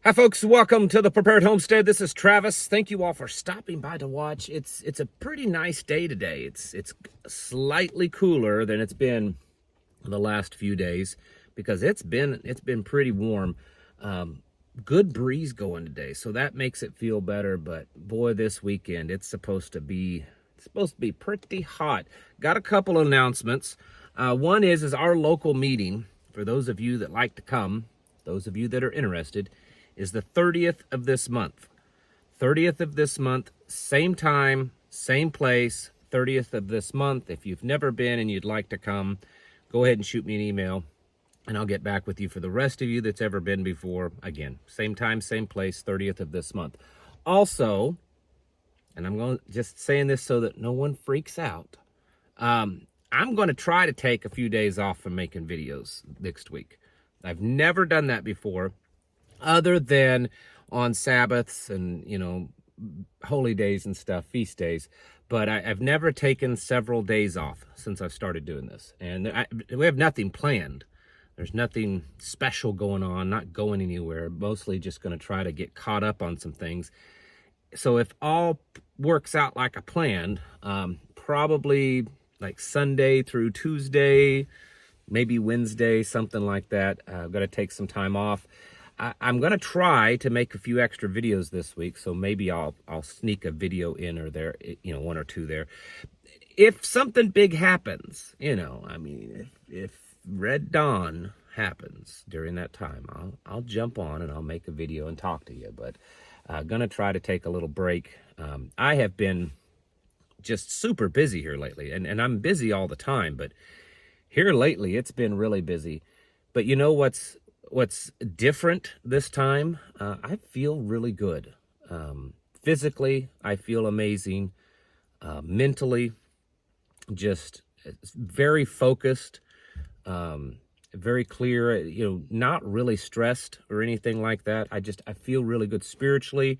Hi folks, welcome to the Prepared Homestead. This is Travis. Thank you all for stopping by to watch. It's a pretty nice day today. It's slightly cooler than it's been the last few days because it's been pretty warm. Good breeze going today, so that makes it feel better. But boy, this weekend it's supposed to be pretty hot. Got a couple of announcements. One is our local meeting for those of you that like to come, those of you that are interested, is the 30th of this month. 30th of this month, same time, same place, 30th of this month. If you've never been and you'd like to come, go ahead and shoot me an email and I'll get back with you. For the rest of you that's ever been before, again, same time, same place, 30th of this month. Also, and I'm just saying this so that no one freaks out, I'm going to try to take a few days off from making videos next week. I've never done that before, other than on Sabbaths and, holy days and stuff, feast days. But I've never taken several days off since I've started doing this. And we have nothing planned. There's nothing special going on, not going anywhere, mostly just going to try to get caught up on some things. So if all works out like I planned, probably like Sunday through Tuesday, maybe Wednesday, something like that. I've got to take some time off. I'm going to try to make a few extra videos this week, so maybe I'll sneak a video in or there, one or two there. If something big happens, if Red Dawn happens during that time, I'll jump on and I'll make a video and talk to you, but going to try to take a little break. I have been just super busy here lately, and I'm busy all the time, but here lately it's been really busy. But you know what's different this time? I feel really good. Physically, I feel amazing. Mentally, just very focused, very clear, not really stressed or anything like that. I feel really good spiritually,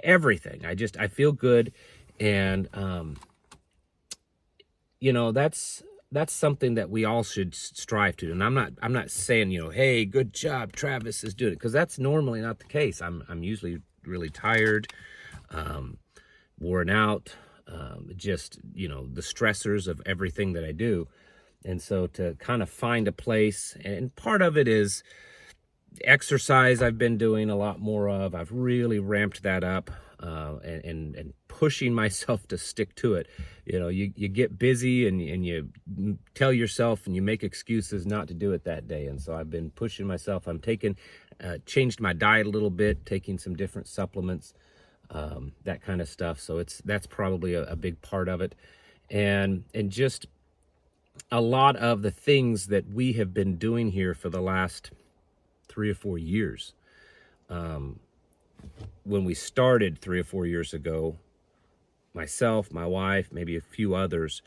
everything. I feel good. And, that's something that we all should strive to. And I'm not saying, hey, good job, Travis is doing it, because that's normally not the case. I'm usually really tired, worn out, just, the stressors of everything that I do. And so to kind of find a place, and part of it is exercise I've been doing a lot more of. I've really ramped that up, and pushing myself to stick to it. You get busy and you tell yourself and you make excuses not to do it that day. And so I've been pushing myself. I'm changed my diet a little bit, taking some different supplements, that kind of stuff. So that's probably a big part of it. And just a lot of the things that we have been doing here for the last 3 or 4 years. When we started 3 or 4 years ago, myself, my wife, maybe a few others,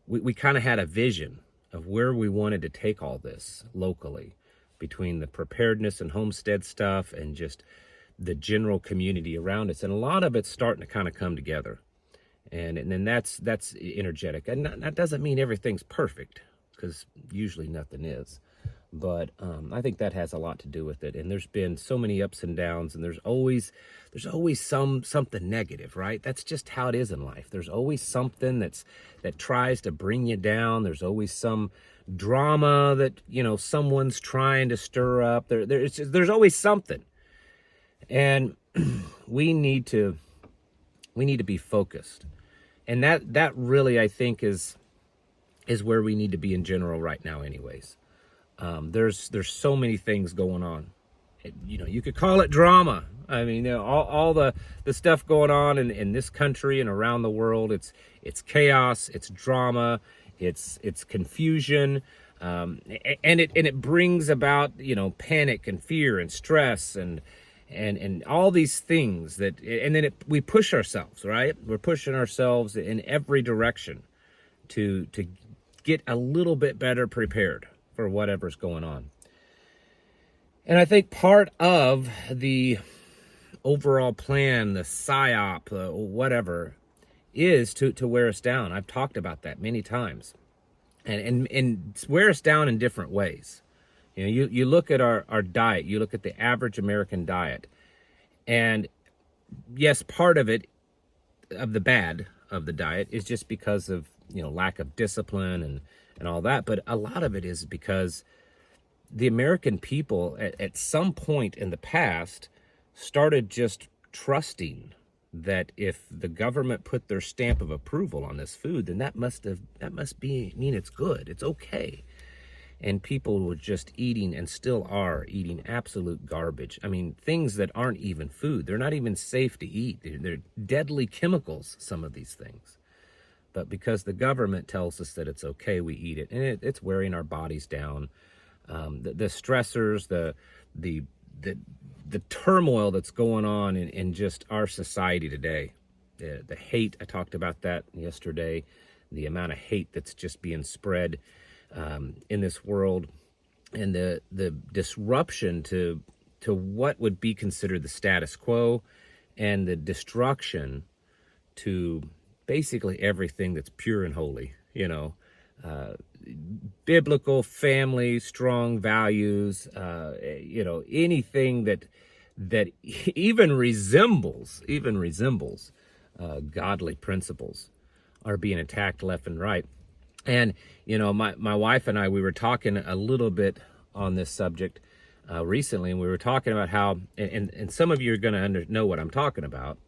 we kind of had a vision of where we wanted to take all this locally, between the preparedness and homestead stuff and just the general community around us. And a lot of it's starting to kind of come together. And then that's energetic. And that doesn't mean everything's perfect, because usually nothing is. But I think that has a lot to do with it. And there's been so many ups and downs, and there's always something negative, right? That's just how it is in life. There's always something that tries to bring you down. There's always some drama that someone's trying to stir up. There's always something, and we need to be focused. And that really, I think, is where we need to be in general right now, anyways. There's so many things going on. You could call it drama. I mean, all the stuff going on in this country and around the world. It's chaos. It's drama. It's confusion. And it brings about panic and fear and stress and all these things and then we push ourselves, right? We're pushing ourselves in every direction to get a little bit better prepared for whatever's going on. And I think part of the overall plan, the PSYOP, whatever, is to wear us down. I've talked about that many times. And wear us down in different ways. You know, you look at our diet, you look at the average American diet, and yes, part of it, of the bad of the diet, is just because of, you know, lack of discipline and all that. But a lot of it is because the American people at some point in the past started just trusting that if the government put their stamp of approval on this food, then that must mean it's good, it's okay. And people were just eating, and still are eating, absolute garbage. I mean, things that aren't even food. They're not even safe to eat. They're deadly chemicals, some of these things. But because the government tells us that it's okay, we eat it, and it's wearing our bodies down. The stressors, the turmoil that's going on in just our society today. The hate, I talked about that yesterday. The amount of hate that's just being spread in this world, and the disruption to what would be considered the status quo, and the destruction to basically everything that's pure and holy, you know, biblical, family, strong values, you know, anything that even resembles godly principles are being attacked left and right. And, you know, my wife and I, we were talking a little bit on this subject recently, and we were talking about how, and some of you are going to know what I'm talking about,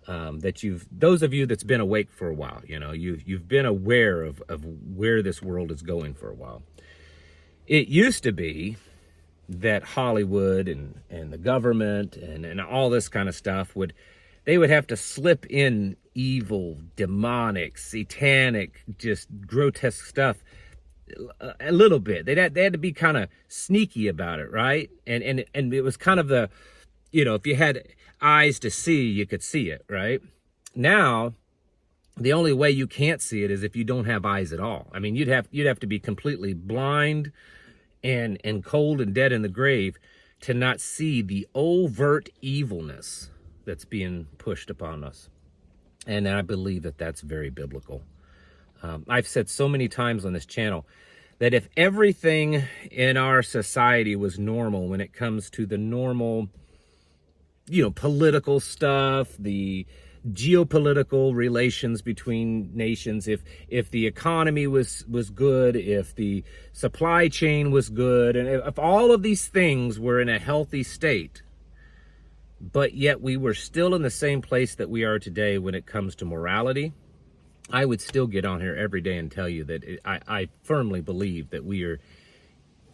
that those of you that's been awake for a while, you know, you've been aware of where this world is going for a while. It used to be that Hollywood and the government and all this kind of stuff they would have to slip in evil, demonic, satanic, just grotesque stuff a little bit. They had to be kind of sneaky about it, right? And it was kind of the, you know, if you had eyes to see, you could see it, right? Now, the only way you can't see it is if you don't have eyes at all. I mean, you'd have to be completely blind and cold and dead in the grave to not see the overt evilness that's being pushed upon us. And I believe that that's very biblical. I've said so many times on this channel that if everything in our society was normal when it comes to the normal, you know, political stuff, the geopolitical relations between nations, if the economy was good, if the supply chain was good, and if all of these things were in a healthy state, but yet we were still in the same place that we are today when it comes to morality, I would still get on here every day and tell you that I firmly believe that we are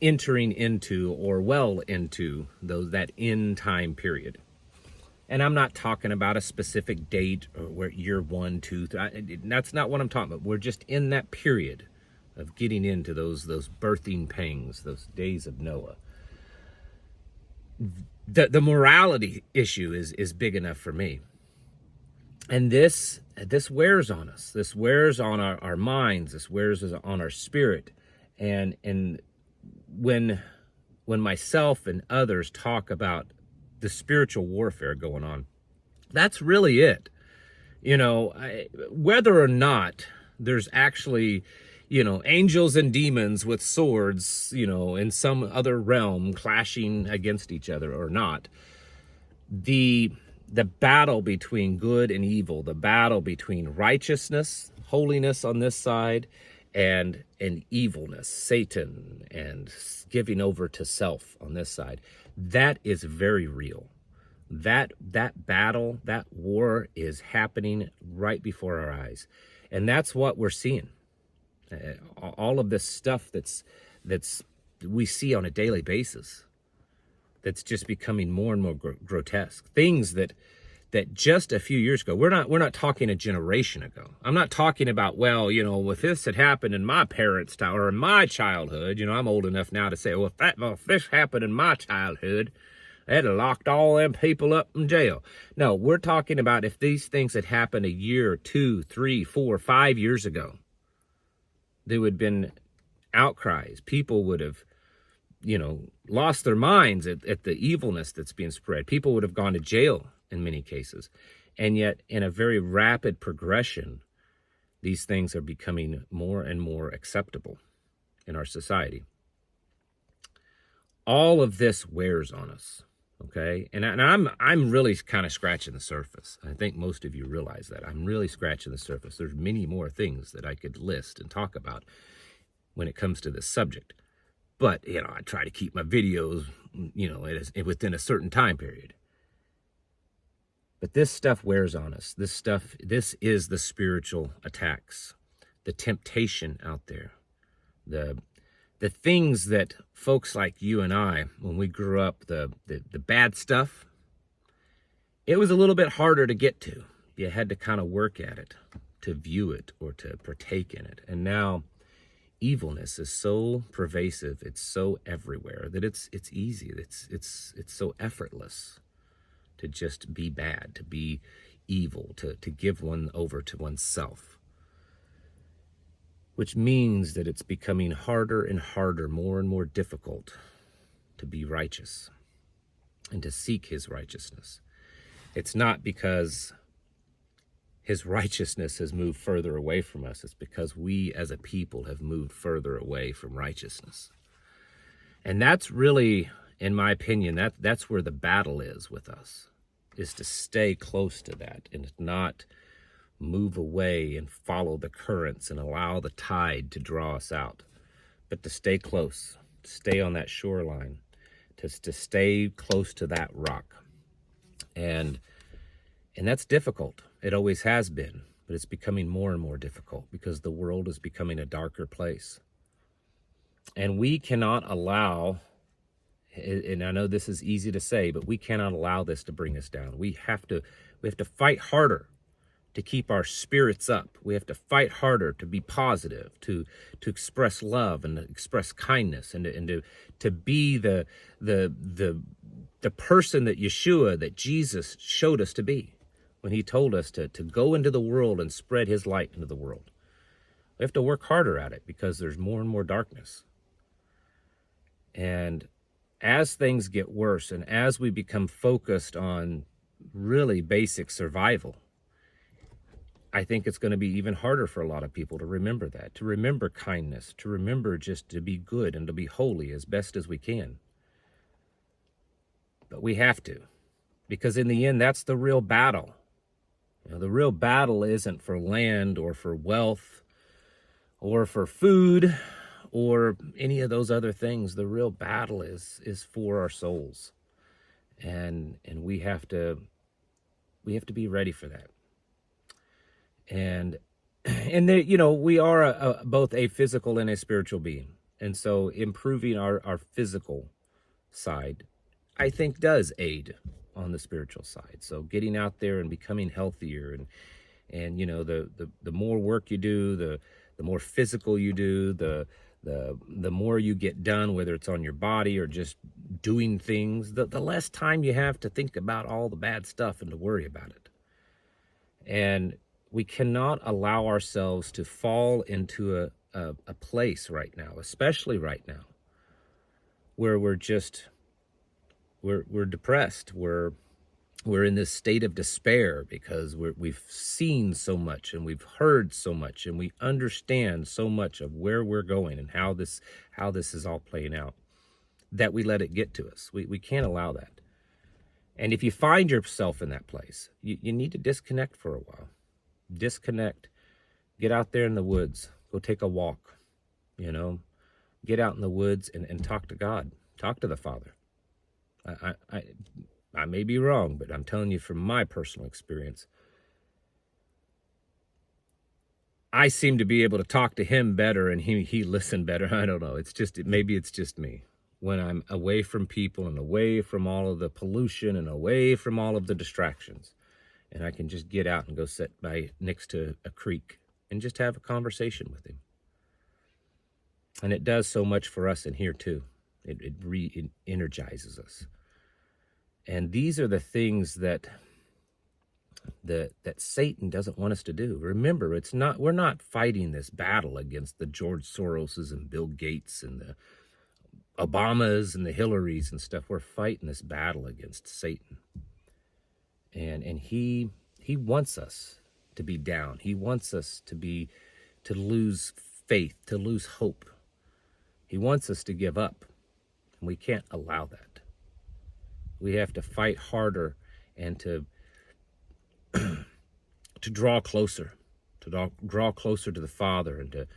entering into, or well into, that end time period. And I'm not talking about a specific date or where year 1, 2, 3. That's not what I'm talking about. We're just in that period of getting into those birthing pangs, those days of Noah. The morality issue is big enough for me. And this wears on us. This wears on our minds. This wears on our spirit. And when myself and others talk about the spiritual warfare going on, that's really it. You know, whether or not there's actually, you know, angels and demons with swords, you know, in some other realm clashing against each other or not, the battle between good and evil, the battle between righteousness, holiness on this side, and evilness, Satan, and giving over to self on this side, that is very real. That battle, that war is happening right before our eyes. And that's what we're seeing. All of this stuff that's we see on a daily basis, that's just becoming more and more grotesque. Things that just a few years ago, we're not talking a generation ago. I'm not talking about, well, you know, if this had happened in my parents' time or in my childhood, you know, I'm old enough now to say, well, if this happened in my childhood, they'd have locked all them people up in jail. No, we're talking about if these things had happened a year, 2, 3, 4, 5 years ago, there would have been outcries. People would have, you know, lost their minds at the evilness that's being spread. People would have gone to jail in many cases. And yet, in a very rapid progression, these things are becoming more and more acceptable in our society. all of this wears on us. Okay, and I'm really kind of scratching the surface. I think most of you realize that I'm really scratching the surface. There's many more things that I could list and talk about when it comes to this subject, but I try to keep my videos, within a certain time period. But this stuff wears on us. This is the spiritual attacks, the temptation out there, the things that folks like you and I, when we grew up, the bad stuff, it was a little bit harder to get to. You had to kind of work at it, to view it, or to partake in it. And now evilness is so pervasive, it's so everywhere, that it's easy, it's so effortless to just be bad, to be evil, to give one over to oneself. Which means that it's becoming harder and harder, more and more difficult to be righteous and to seek his righteousness. It's not because his righteousness has moved further away from us. It's because we as a people have moved further away from righteousness. And that's really, in my opinion, that's where the battle is with us, is to stay close to that and not move away and follow the currents and allow the tide to draw us out, but to stay close, to stay on that shoreline, to stay close to that rock. And that's difficult. It always has been, but it's becoming more and more difficult because the world is becoming a darker place. And we cannot allow, and I know this is easy to say, but we cannot allow this to bring us down. We have to fight harder to keep our spirits up. We have to fight harder to be positive, to express love and to express kindness, and to be the person that Yeshua, that Jesus showed us to be when he told us to go into the world and spread his light into the world. We have to work harder at it because there's more and more darkness. And as things get worse and as we become focused on really basic survival, I think it's going to be even harder for a lot of people to remember that, to remember kindness, to remember just to be good and to be holy as best as we can. But we have to, because in the end, that's the real battle. The real battle isn't for land or for wealth or for food or any of those other things. The real battle is for our souls. And we have to be ready for that. And we are both a physical and a spiritual being. And so improving our physical side, I think, does aid on the spiritual side. So getting out there and becoming healthier, and the more work you do, the more physical you do, the more you get done, whether it's on your body or just doing things, the less time you have to think about all the bad stuff and to worry about it. And we cannot allow ourselves to fall into a place right now, especially right now, where we're depressed. We're in this state of despair because we've seen so much and we've heard so much and we understand so much of where we're going and how this is all playing out, that we let it get to us. We can't allow that. And if you find yourself in that place, you need to disconnect for a while. Disconnect. Get out there in the woods. Go take a walk. Get out in the woods and talk to God. Talk to the Father. I may be wrong, but I'm telling you from my personal experience, I seem to be able to talk to him better and he listened better. I don't know. Maybe it's just me. When I'm away from people and away from all of the pollution and away from all of the distractions, and I can just get out and go sit next to a creek and just have a conversation with him. And it does so much for us in here too. It re-energizes us. And these are the things that Satan doesn't want us to do. Remember, we're not fighting this battle against the George Soroses and Bill Gates and the Obamas and the Hillarys and stuff. We're fighting this battle against Satan. And he wants us to be down. He wants us to lose faith, to lose hope. He wants us to give up. And we can't allow that. We have to fight harder and to draw closer, to draw closer to the Father, and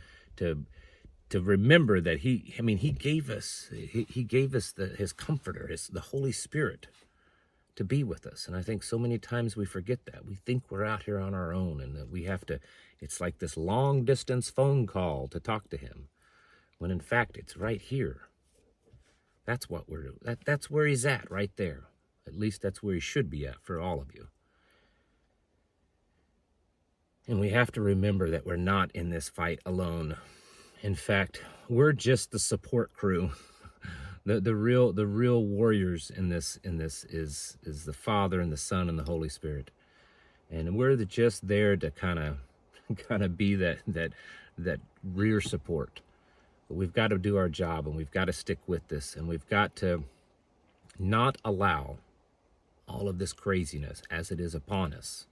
to remember that he gave us his comforter, the Holy Spirit, to be with us. And I think so many times we forget that. We think we're out here on our own and that we have to, it's like this long distance phone call to talk to him, when in fact it's right here. That's what we're doing. That's where he's at, right there. At least that's where he should be at for all of you. And we have to remember that we're not in this fight alone. In fact, we're just the support crew. The real warriors in this is the Father and the Son and the Holy Spirit. And we're just there to kind of be that rear support. But we've got to do our job, and we've got to stick with this, and we've got to not allow all of this craziness as it is upon us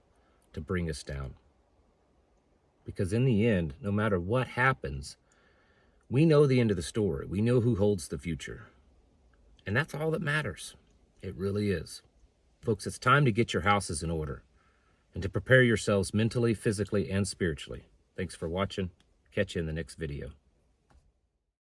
to bring us down. Because in the end, no matter what happens, we know the end of the story. We know who holds the future. And that's all that matters. It really is. Folks, it's time to get your houses in order and to prepare yourselves mentally, physically, and spiritually. Thanks for watching. Catch you in the next video.